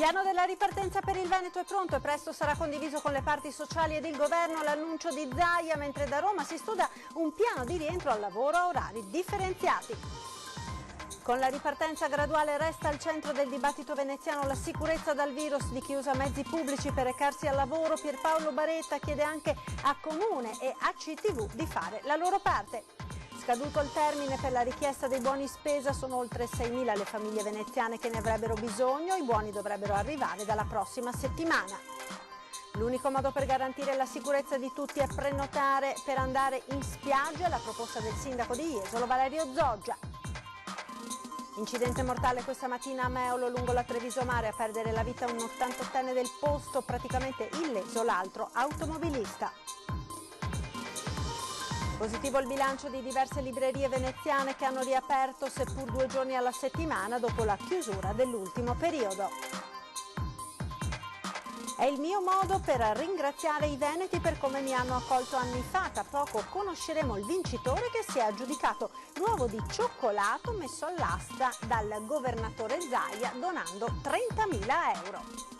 piano della ripartenza per il Veneto è pronto e presto sarà condiviso con le parti sociali ed il governo. L'annuncio di Zaia, mentre da Roma si studia un piano di rientro al lavoro a orari differenziati. Con la ripartenza graduale resta al centro del dibattito veneziano la sicurezza dal virus di chi usa mezzi pubblici per recarsi al lavoro. Pierpaolo Baretta chiede anche a Comune e a CTV di fare la loro parte. Scaduto il termine per la richiesta dei buoni spesa, sono oltre 6.000 le famiglie veneziane che ne avrebbero bisogno. I buoni dovrebbero arrivare dalla prossima settimana. L'unico modo per garantire la sicurezza di tutti è prenotare per andare in spiaggia, la proposta del sindaco di Jesolo, Valerio Zoggia. Incidente mortale questa mattina a Meolo lungo la Treviso Mare, a perdere la vita un 88enne del posto, praticamente illeso l'altro automobilista. Positivo il bilancio di diverse librerie veneziane che hanno riaperto seppur 2 giorni alla settimana dopo la chiusura dell'ultimo periodo. È il mio modo per ringraziare i veneti per come mi hanno accolto anni fa. Tra poco conosceremo il vincitore che si è aggiudicato l'uovo di cioccolato messo all'asta dal governatore Zaia donando 30.000 euro.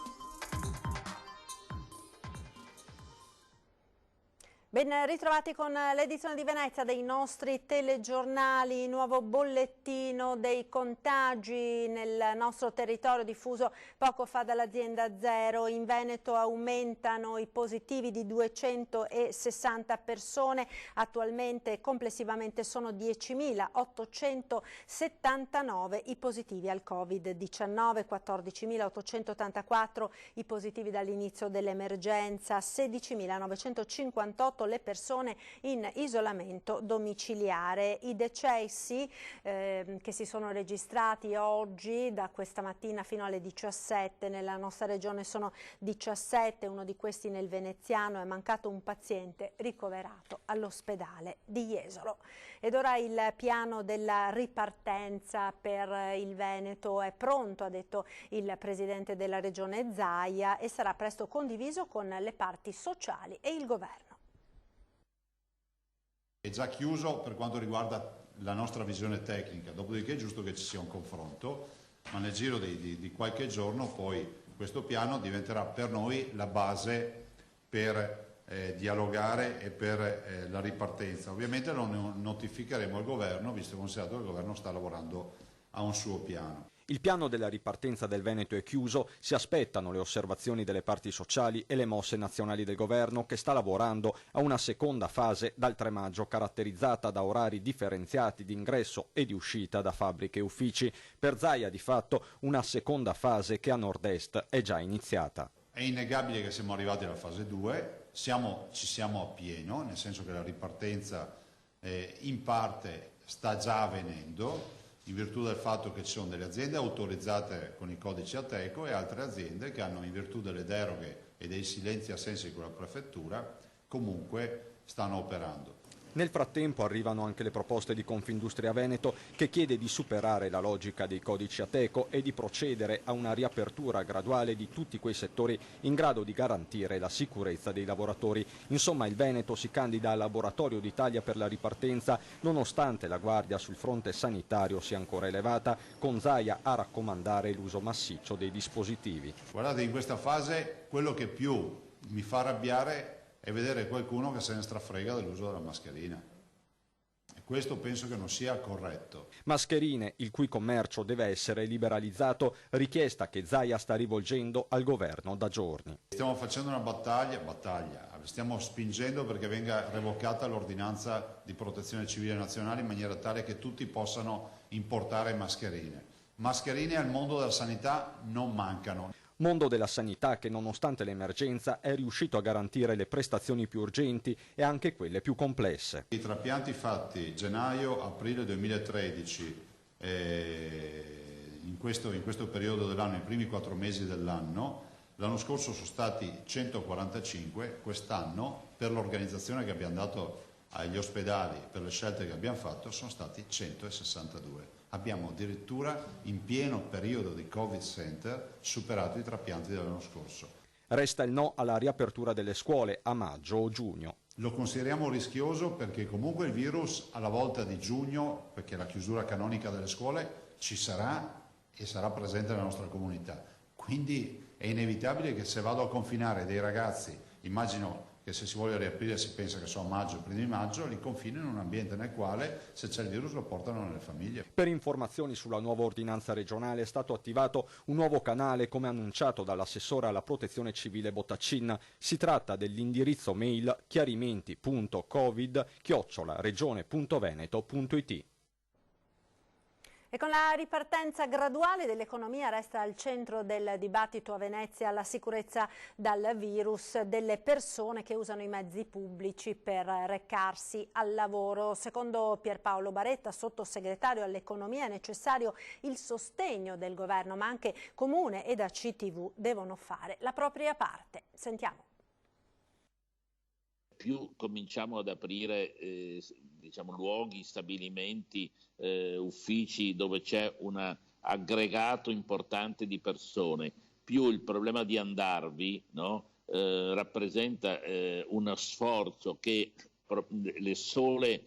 Ben ritrovati con l'edizione di Venezia dei nostri telegiornali, nuovo bollettino dei contagi nel nostro territorio diffuso poco fa dall'azienda Zero. In Veneto aumentano i positivi di 260 persone, attualmente complessivamente sono 10.879 i positivi al Covid-19, 14.884 i positivi dall'inizio dell'emergenza, 16.958 le persone in isolamento domiciliare. I decessi che si sono registrati oggi da questa mattina fino alle 17 nella nostra regione sono 17, uno di questi nel veneziano. È mancato un paziente ricoverato all'ospedale di Jesolo. Ed ora il piano della ripartenza per il Veneto è pronto, ha detto il presidente della regione Zaia, e sarà presto condiviso con le parti sociali e il governo. È già chiuso per quanto riguarda la nostra visione tecnica, dopodiché è giusto che ci sia un confronto, ma nel giro di qualche giorno poi questo piano diventerà per noi la base per dialogare e per la ripartenza. Ovviamente lo notificheremo al governo, visto che considerato che il governo sta lavorando a un suo piano. Il piano della ripartenza del Veneto è chiuso, si aspettano le osservazioni delle parti sociali e le mosse nazionali del governo che sta lavorando a una seconda fase dal 3 maggio caratterizzata da orari differenziati di ingresso e di uscita da fabbriche e uffici. Per Zaia di fatto una seconda fase che a nord-est è già iniziata. È innegabile che siamo arrivati alla fase 2, ci siamo a pieno, nel senso che la ripartenza in parte sta già avvenendo, in virtù del fatto che ci sono delle aziende autorizzate con i codici Ateco e altre aziende che hanno, in virtù delle deroghe e dei silenzi assensi con la prefettura, comunque stanno operando. Nel frattempo arrivano anche le proposte di Confindustria Veneto che chiede di superare la logica dei codici Ateco e di procedere a una riapertura graduale di tutti quei settori in grado di garantire la sicurezza dei lavoratori. Insomma, il Veneto si candida al laboratorio d'Italia per la ripartenza nonostante la guardia sul fronte sanitario sia ancora elevata, con Zaia a raccomandare l'uso massiccio dei dispositivi. Guardate, in questa fase quello che più mi fa arrabbiare è vedere qualcuno che se ne strafrega dell'uso della mascherina. E questo penso che non sia corretto. Mascherine, il cui commercio deve essere liberalizzato, richiesta che Zaia sta rivolgendo al governo da giorni. Stiamo facendo una battaglia, stiamo spingendo perché venga revocata l'ordinanza di protezione civile nazionale in maniera tale che tutti possano importare mascherine. Mascherine al mondo della sanità non mancano. Mondo della sanità che nonostante l'emergenza è riuscito a garantire le prestazioni più urgenti e anche quelle più complesse. I trapianti fatti gennaio-aprile 2013 in questo periodo dell'anno, i primi 4 mesi dell'anno, l'anno scorso sono stati 145, quest'anno per l'organizzazione che abbiamo dato agli ospedali, per le scelte che abbiamo fatto, sono stati 162. Abbiamo addirittura in pieno periodo di Covid Center superato i trapianti dell'anno scorso. Resta il no alla riapertura delle scuole a maggio o giugno. Lo consideriamo rischioso perché comunque il virus alla volta di giugno, perché la chiusura canonica delle scuole ci sarà e sarà presente nella nostra comunità. Quindi è inevitabile che se vado a confinare dei ragazzi, immagino che se si vuole riaprire si pensa che sono maggio, primi di maggio, li confino in un ambiente nel quale se c'è il virus lo portano nelle famiglie. Per informazioni sulla nuova ordinanza regionale è stato attivato un nuovo canale, come annunciato dall'assessore alla protezione civile Bottaccin. Si tratta dell'indirizzo mail chiarimenti.covid@regione.veneto.it. E con la ripartenza graduale dell'economia resta al centro del dibattito a Venezia la sicurezza dal virus delle persone che usano i mezzi pubblici per recarsi al lavoro. Secondo Pierpaolo Baretta, sottosegretario all'economia, è necessario il sostegno del governo, ma anche Comune ed ACTV devono fare la propria parte. Sentiamo. Più cominciamo ad aprire diciamo, luoghi, stabilimenti, uffici dove c'è un aggregato importante di persone, più il problema di andarvi, no, rappresenta uno sforzo che le sole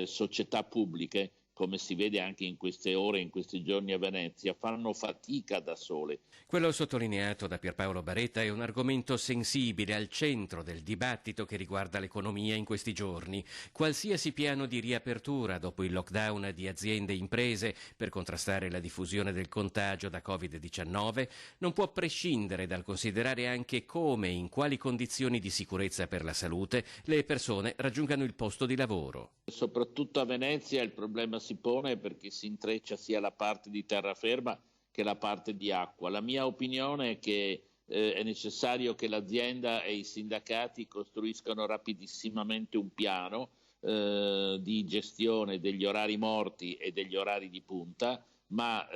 società pubbliche, come si vede anche in queste ore, in questi giorni a Venezia, fanno fatica da sole. Quello sottolineato da Pierpaolo Baretta è un argomento sensibile al centro del dibattito che riguarda l'economia in questi giorni. Qualsiasi piano di riapertura dopo il lockdown di aziende e imprese per contrastare la diffusione del contagio da Covid-19 non può prescindere dal considerare anche come e in quali condizioni di sicurezza per la salute le persone raggiungano il posto di lavoro. Soprattutto a Venezia il problema si pone perché si intreccia sia la parte di terraferma che la parte di acqua. La mia opinione è che è necessario che l'azienda e i sindacati costruiscano rapidissimamente un piano di gestione degli orari morti e degli orari di punta, ma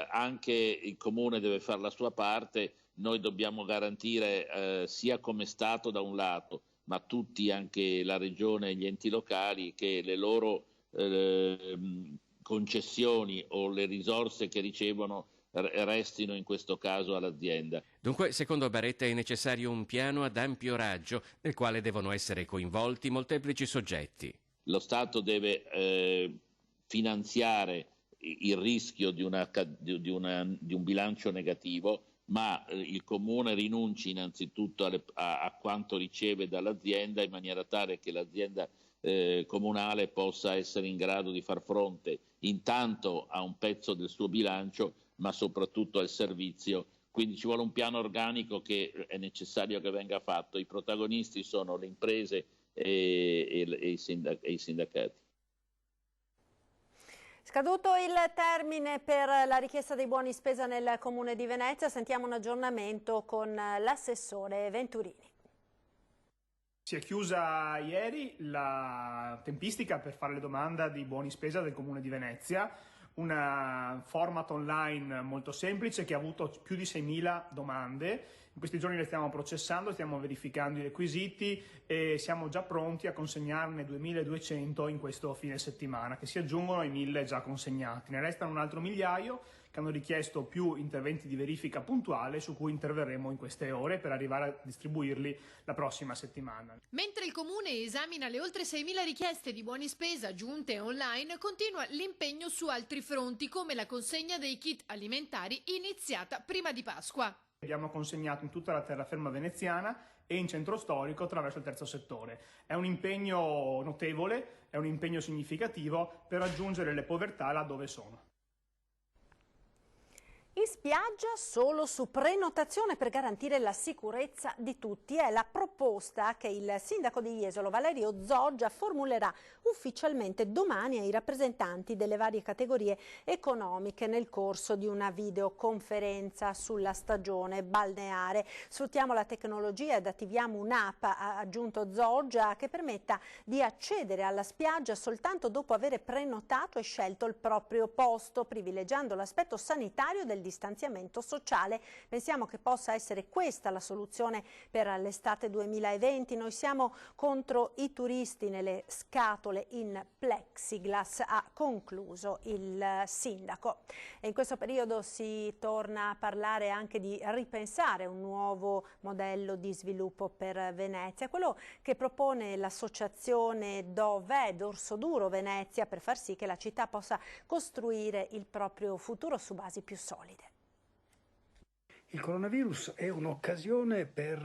anche il Comune deve fare la sua parte. Noi dobbiamo garantire sia come Stato da un lato, ma tutti, anche la Regione e gli enti locali, che le loro concessioni o le risorse che ricevono restino in questo caso all'azienda. Dunque, secondo Baretta, è necessario un piano ad ampio raggio nel quale devono essere coinvolti molteplici soggetti. Lo Stato deve finanziare il rischio di un bilancio negativo, ma il Comune rinunci innanzitutto a quanto riceve dall'azienda, in maniera tale che l'azienda comunale possa essere in grado di far fronte intanto a un pezzo del suo bilancio, ma soprattutto al servizio. Quindi ci vuole un piano organico che è necessario che venga fatto. I protagonisti sono le imprese e i sindacati. Scaduto il termine per la richiesta dei buoni spesa nel Comune di Venezia, sentiamo un aggiornamento con l'assessore Venturini. Si è chiusa ieri la tempistica per fare le domande di buoni spesa del Comune di Venezia, un format online molto semplice che ha avuto più di 6.000 domande. In questi giorni le stiamo processando, stiamo verificando i requisiti e siamo già pronti a consegnarne 2.200 in questo fine settimana, che si aggiungono ai 1.000 già consegnati. Ne restano un altro migliaio che hanno richiesto più interventi di verifica puntuale, su cui interverremo in queste ore per arrivare a distribuirli la prossima settimana. Mentre il Comune esamina le oltre 6.000 richieste di buoni spesa giunte online, continua l'impegno su altri fronti, come la consegna dei kit alimentari iniziata prima di Pasqua. Abbiamo consegnato in tutta la terraferma veneziana e in centro storico attraverso il terzo settore. È un impegno notevole, è un impegno significativo per raggiungere le povertà laddove sono. In spiaggia solo su prenotazione per garantire la sicurezza di tutti è la proposta che il sindaco di Jesolo, Valerio Zoggia, formulerà ufficialmente domani ai rappresentanti delle varie categorie economiche nel corso di una videoconferenza sulla stagione balneare. Sfruttiamo la tecnologia ed attiviamo un'app, ha aggiunto Zoggia, che permetta di accedere alla spiaggia soltanto dopo aver prenotato e scelto il proprio posto, privilegiando l'aspetto sanitario del distanziamento sociale. Pensiamo che possa essere questa la soluzione per l'estate 2020. Noi siamo contro i turisti nelle scatole in plexiglass, ha concluso il sindaco. E in questo periodo si torna a parlare anche di ripensare un nuovo modello di sviluppo per Venezia, quello che propone l'associazione Dov'è Dorso Duro Venezia, per far sì che la città possa costruire il proprio futuro su basi più solide. Il coronavirus è un'occasione per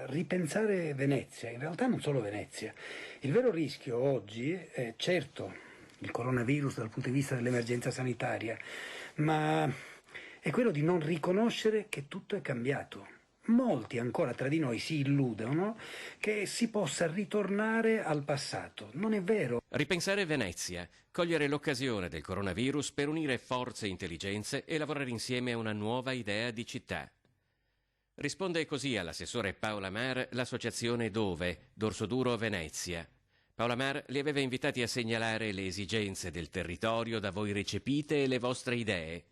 ripensare Venezia, in realtà non solo Venezia. Il vero rischio oggi è certo il coronavirus dal punto di vista dell'emergenza sanitaria, ma è quello di non riconoscere che tutto è cambiato. Molti ancora tra di noi si illudono che si possa ritornare al passato. Non è vero. Ripensare Venezia, cogliere l'occasione del coronavirus per unire forze e intelligenze e lavorare insieme a una nuova idea di città. Risponde così all'assessore Paola Mar l'associazione Dove, Dorsoduro Venezia. Paola Mar li aveva invitati a segnalare le esigenze del territorio da voi recepite e le vostre idee.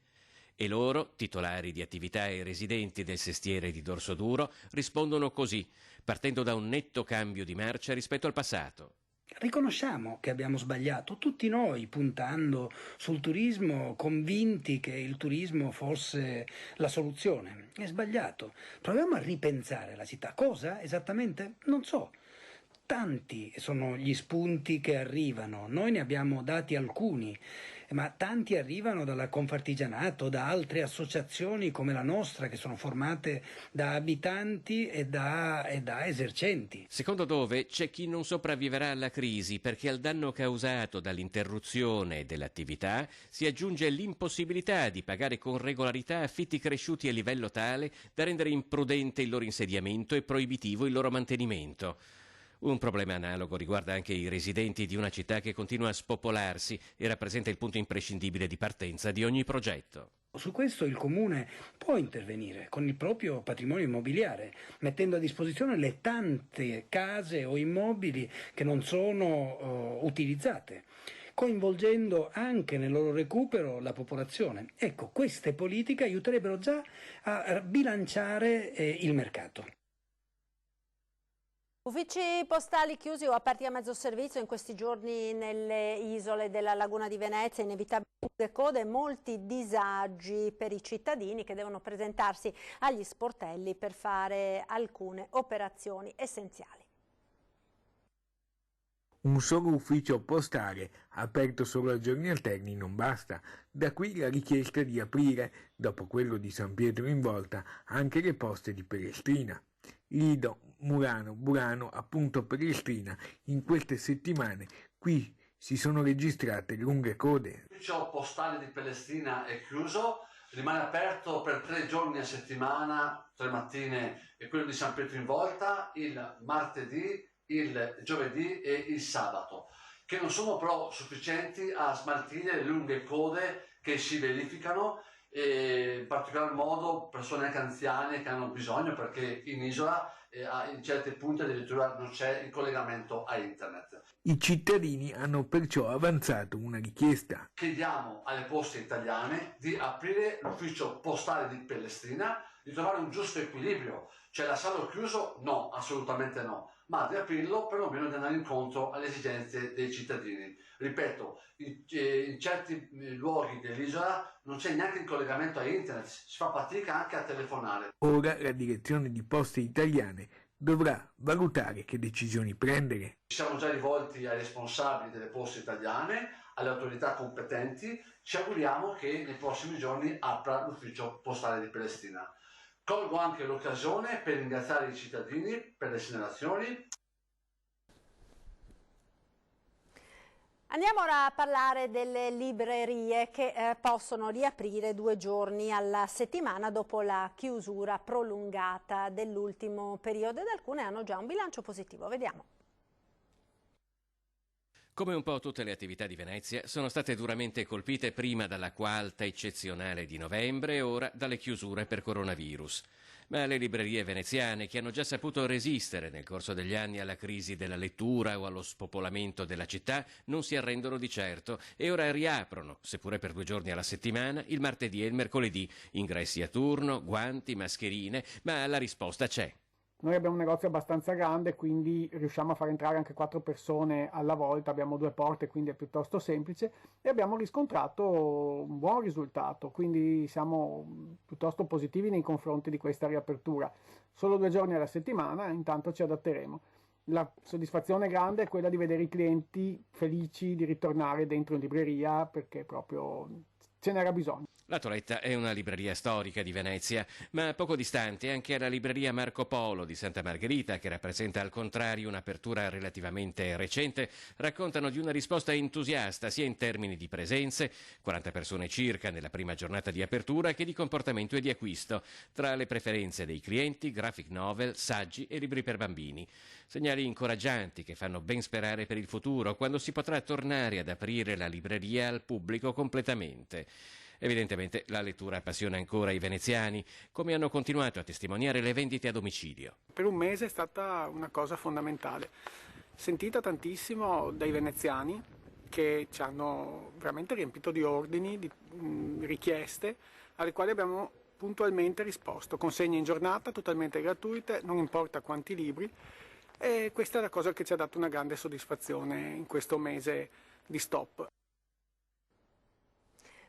E loro, titolari di attività e residenti del sestiere di Dorsoduro, rispondono così, partendo da un netto cambio di marcia rispetto al passato. Riconosciamo che abbiamo sbagliato, tutti noi, puntando sul turismo, convinti che il turismo fosse la soluzione. È sbagliato. Proviamo a ripensare la città. Cosa esattamente? Non so. Tanti sono gli spunti che arrivano, noi ne abbiamo dati alcuni, ma tanti arrivano dalla Confartigianato, da altre associazioni come la nostra che sono formate da abitanti e da esercenti. Secondo Dove c'è chi non sopravviverà alla crisi perché al danno causato dall'interruzione dell'attività si aggiunge l'impossibilità di pagare con regolarità affitti cresciuti a livello tale da rendere imprudente il loro insediamento e proibitivo il loro mantenimento. Un problema analogo riguarda anche i residenti di una città che continua a spopolarsi e rappresenta il punto imprescindibile di partenza di ogni progetto. Su questo il Comune può intervenire con il proprio patrimonio immobiliare, mettendo a disposizione le tante case o immobili che non sono utilizzate, coinvolgendo anche nel loro recupero la popolazione. Ecco, queste politiche aiuterebbero già a bilanciare il mercato. Uffici postali chiusi o aperti a mezzo servizio in questi giorni nelle isole della Laguna di Venezia, inevitabili lunghe code e molti disagi per i cittadini che devono presentarsi agli sportelli per fare alcune operazioni essenziali. Un solo ufficio postale aperto solo a giorni alterni non basta, da qui la richiesta di aprire, dopo quello di San Pietro in Volta, anche le poste di Pelestrina. Lido, Murano, Burano, appunto Pelestrina, in queste settimane qui si sono registrate lunghe code. L'ufficio postale di Pelestrina è chiuso, rimane aperto per 3 giorni a settimana, 3 mattine, e quello di San Pietro in Volta, il martedì, il giovedì e il sabato, che non sono però sufficienti a smaltire le lunghe code che si verificano, e in particolar modo persone anche anziane che hanno bisogno, perché in isola in certi punti addirittura non c'è il collegamento a internet. I cittadini hanno perciò avanzato una richiesta. Chiediamo alle poste italiane di aprire l'ufficio postale di Pelestrina, di trovare un giusto equilibrio, cioè lasciarlo chiuso? No, assolutamente no, ma di aprirlo perlomeno di andare incontro alle esigenze dei cittadini. Ripeto, in certi luoghi dell'isola non c'è neanche il collegamento a internet, si fa fatica anche a telefonare. Ora la direzione di Poste Italiane dovrà valutare che decisioni prendere. Ci siamo già rivolti ai responsabili delle poste italiane, alle autorità competenti, ci auguriamo che nei prossimi giorni apra l'ufficio postale di Pelestrina. Colgo anche l'occasione per ringraziare i cittadini per le segnalazioni. Andiamo ora a parlare delle librerie che possono riaprire 2 giorni alla settimana dopo la chiusura prolungata dell'ultimo periodo, ed alcune hanno già un bilancio positivo. Vediamo. Come un po' tutte le attività di Venezia, sono state duramente colpite prima dall'acqua alta eccezionale di novembre e ora dalle chiusure per coronavirus. Ma le librerie veneziane, che hanno già saputo resistere nel corso degli anni alla crisi della lettura o allo spopolamento della città, non si arrendono di certo e ora riaprono, seppure per 2 giorni alla settimana, il martedì e il mercoledì. Ingressi a turno, guanti, mascherine, ma la risposta c'è. Noi abbiamo un negozio abbastanza grande, quindi riusciamo a far entrare anche 4 persone alla volta, abbiamo 2 porte, quindi è piuttosto semplice, e abbiamo riscontrato un buon risultato, quindi siamo piuttosto positivi nei confronti di questa riapertura. Solo 2 giorni alla settimana, intanto ci adatteremo. La soddisfazione grande è quella di vedere i clienti felici di ritornare dentro in libreria, perché proprio ce n'era bisogno. La Toletta è una libreria storica di Venezia, ma poco distante anche la libreria Marco Polo di Santa Margherita, che rappresenta al contrario un'apertura relativamente recente, raccontano di una risposta entusiasta sia in termini di presenze, 40 persone circa nella prima giornata di apertura, che di comportamento e di acquisto. Tra le preferenze dei clienti, graphic novel, saggi e libri per bambini. Segnali incoraggianti che fanno ben sperare per il futuro, quando si potrà tornare ad aprire la libreria al pubblico completamente. Evidentemente la lettura appassiona ancora i veneziani, come hanno continuato a testimoniare le vendite a domicilio. Per un mese è stata una cosa fondamentale, sentita tantissimo dai veneziani che ci hanno veramente riempito di ordini, di richieste, alle quali abbiamo puntualmente risposto. Consegne in giornata, totalmente gratuite, non importa quanti libri, e questa è la cosa che ci ha dato una grande soddisfazione in questo mese di stop.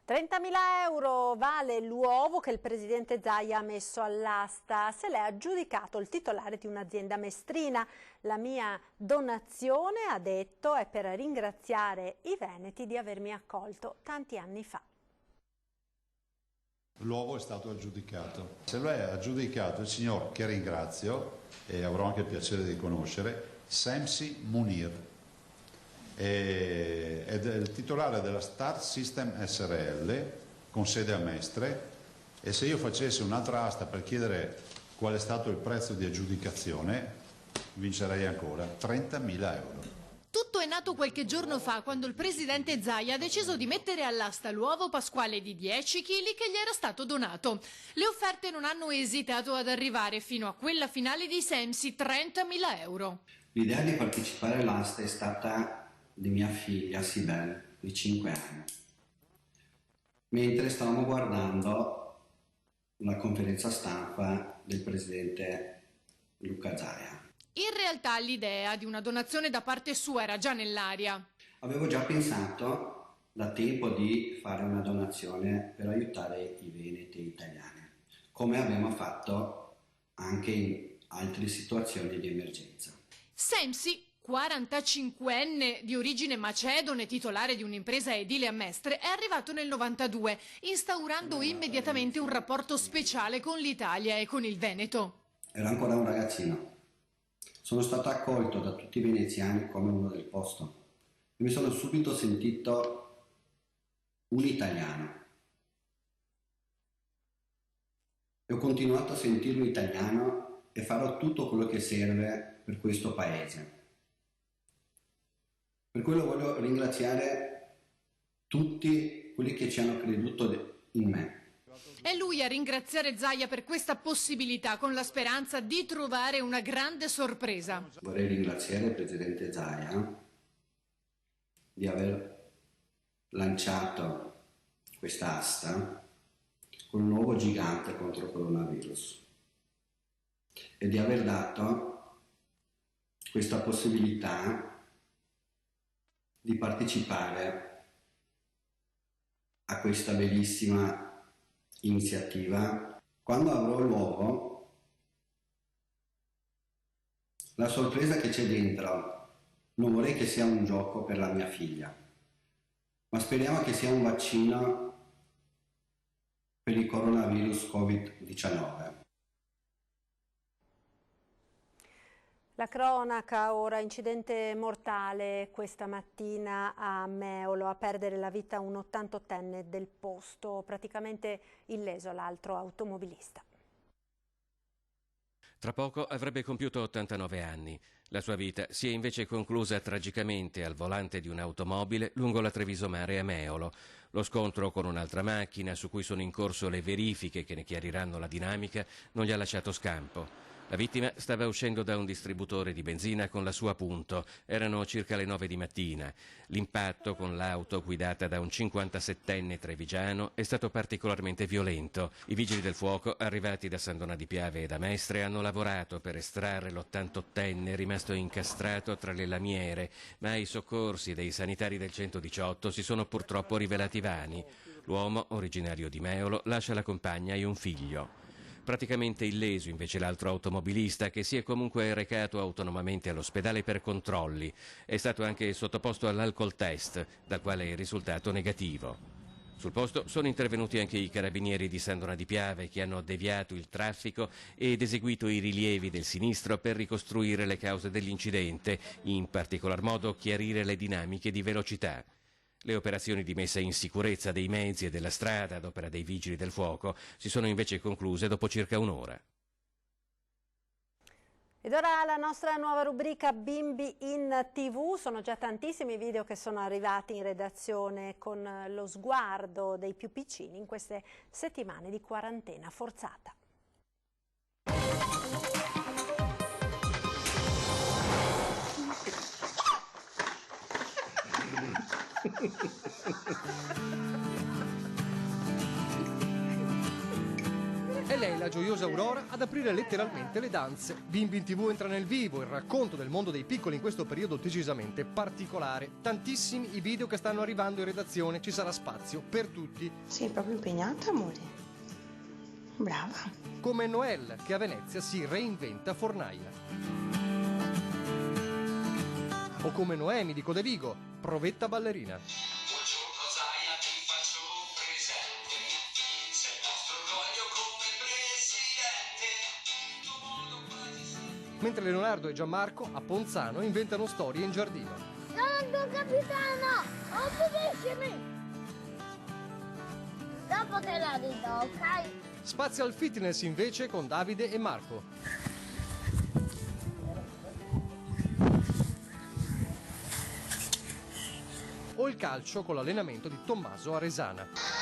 30.000 euro vale l'uovo che il presidente Zaia ha messo all'asta. Se l'è aggiudicato il titolare di un'azienda mestrina. La mia donazione, ha detto, è per ringraziare i veneti di avermi accolto tanti anni fa. L'uovo è stato aggiudicato. Se lo è aggiudicato il signor, che ringrazio e avrò anche il piacere di conoscere, Semsi Munir. Ed è il titolare della Start System SRL con sede a Mestre, e se io facessi un'altra asta per chiedere qual è stato il prezzo di aggiudicazione vincerei ancora 30.000 euro. Tutto è nato qualche giorno fa, quando il presidente Zaia ha deciso di mettere all'asta l'uovo pasquale di 10 kg che gli era stato donato. Le offerte non hanno esitato ad arrivare fino a quella finale di Semsi, 30.000 euro. L'idea di partecipare all'asta è stata di mia figlia Sibel, di 5 anni, mentre stavamo guardando la conferenza stampa del presidente Luca Zaia. In realtà l'idea di una donazione da parte sua era già nell'aria. Avevo già pensato da tempo di fare una donazione per aiutare i veneti italiani, come abbiamo fatto anche in altre situazioni di emergenza. Semsi, 45enne di origine macedone, titolare di un'impresa edile a Mestre, è arrivato nel 92, instaurando immediatamente un rapporto speciale con l'Italia e con il Veneto. Ero ancora un ragazzino. Sono stato accolto da tutti i veneziani come uno del posto e mi sono subito sentito un italiano. E ho continuato a sentirmi italiano e farò tutto quello che serve per questo paese. Per quello voglio ringraziare tutti quelli che ci hanno creduto in me. È lui a ringraziare Zaia per questa possibilità, con la speranza di trovare una grande sorpresa. Vorrei ringraziare il presidente Zaia di aver lanciato questa asta con un nuovo gigante contro il coronavirus e di aver dato questa possibilità di partecipare a questa bellissima iniziativa. Quando avrò l'uovo, la sorpresa che c'è dentro non vorrei che sia un gioco per la mia figlia, ma speriamo che sia un vaccino per il coronavirus Covid-19. La cronaca ora, incidente mortale questa mattina a Meolo, a perdere la vita un 88enne del posto, praticamente illeso l'altro automobilista. Tra poco avrebbe compiuto 89 anni. La sua vita si è invece conclusa tragicamente al volante di un'automobile lungo la Treviso Mare a Meolo. Lo scontro con un'altra macchina, su cui sono in corso le verifiche che ne chiariranno la dinamica, non gli ha lasciato scampo. La vittima stava uscendo da un distributore di benzina con la sua Punto. Erano circa le 9 di mattina. L'impatto con l'auto guidata da un 57enne trevigiano è stato particolarmente violento. I vigili del fuoco, arrivati da San Donà di Piave e da Mestre, hanno lavorato per estrarre l'88enne rimasto incastrato tra le lamiere, ma i soccorsi dei sanitari del 118 si sono purtroppo rivelati vani. L'uomo, originario di Meolo, lascia la compagna e un figlio. Praticamente illeso invece l'altro automobilista, che si è comunque recato autonomamente all'ospedale per controlli. È stato anche sottoposto all'alcol test, dal quale è risultato negativo. Sul posto sono intervenuti anche i carabinieri di Sandona di Piave, che hanno deviato il traffico ed eseguito i rilievi del sinistro per ricostruire le cause dell'incidente, in particolar modo chiarire le dinamiche di velocità. Le operazioni di messa in sicurezza dei mezzi e della strada ad opera dei vigili del fuoco si sono invece concluse dopo circa un'ora. Ed ora la nostra nuova rubrica Bimbi in TV. Sono già tantissimi video che sono arrivati in redazione con lo sguardo dei più piccini in queste settimane di quarantena forzata. È lei la gioiosa Aurora ad aprire letteralmente le danze. Bimbi in TV entra nel vivo, il racconto del mondo dei piccoli in questo periodo decisamente particolare. Tantissimi i video che stanno arrivando in redazione, ci sarà spazio per tutti. Sei proprio impegnata, amore. Brava. Come Noelle, che a Venezia si reinventa fornaia. O come Noemi di Codevigo, provetta ballerina. Mentre Leonardo e Gianmarco a Ponzano inventano storie in giardino. Pronto, capitano! Obbediscimi! Dopo te la ridò, ok? Spazio al fitness invece con Davide e Marco. O il calcio con l'allenamento di Tommaso a Resana.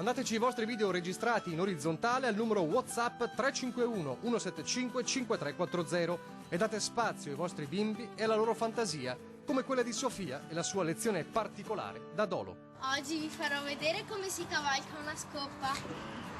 Mandateci i vostri video registrati in orizzontale al numero WhatsApp 351 175 5340 e date spazio ai vostri bimbi e alla loro fantasia, come quella di Sofia e la sua lezione particolare da Dolo. Oggi vi farò vedere come si cavalca una scoppa.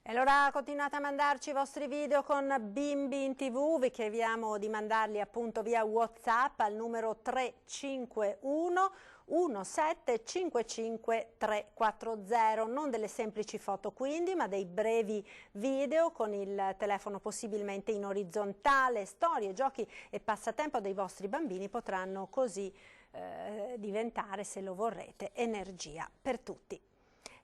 E allora continuate a mandarci i vostri video con Bimbi in TV, vi chiediamo di mandarli appunto via WhatsApp al numero 351 1755 340, non delle semplici foto quindi, ma dei brevi video con il telefono possibilmente in orizzontale. Storie, giochi e passatempo dei vostri bambini potranno così diventare, se lo vorrete, energia per tutti.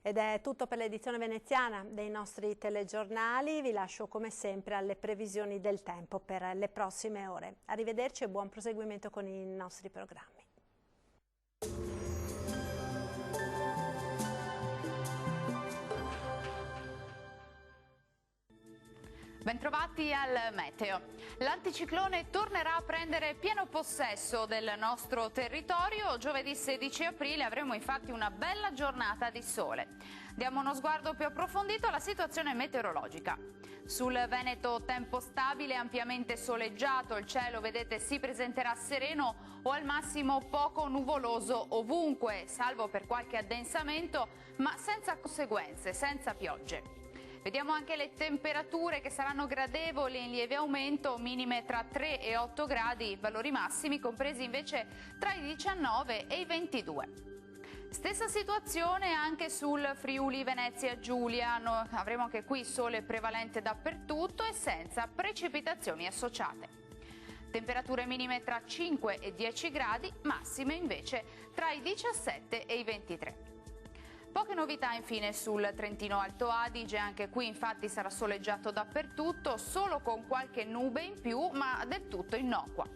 Ed è tutto per l'edizione veneziana dei nostri telegiornali. Vi lascio come sempre alle previsioni del tempo per le prossime ore. Arrivederci e buon proseguimento con i nostri programmi. Bentrovati al meteo. L'anticiclone tornerà a prendere pieno possesso del nostro territorio. Giovedì 16 aprile avremo infatti una bella giornata di sole. Diamo uno sguardo più approfondito alla situazione meteorologica. Sul Veneto tempo stabile, ampiamente soleggiato, il cielo vedete si presenterà sereno o al massimo poco nuvoloso ovunque, salvo per qualche addensamento, ma senza conseguenze, senza piogge. Vediamo anche le temperature che saranno gradevoli in lieve aumento, minime tra 3 e 8 gradi, valori massimi compresi invece tra i 19 e i 22. Stessa situazione anche sul Friuli Venezia Giulia, avremo anche qui sole prevalente dappertutto e senza precipitazioni associate. Temperature minime tra 5 e 10 gradi, massime invece tra i 17 e i 23. Poche novità infine sul Trentino Alto Adige, anche qui infatti sarà soleggiato dappertutto, solo con qualche nube in più, ma del tutto innocua.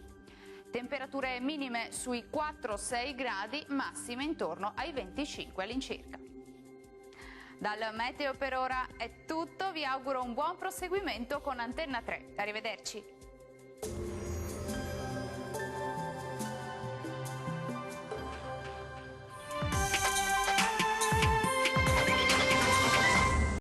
Temperature minime sui 4-6 gradi, massime intorno ai 25 all'incirca. Dal meteo per ora è tutto, vi auguro un buon proseguimento con Antenna 3. Arrivederci.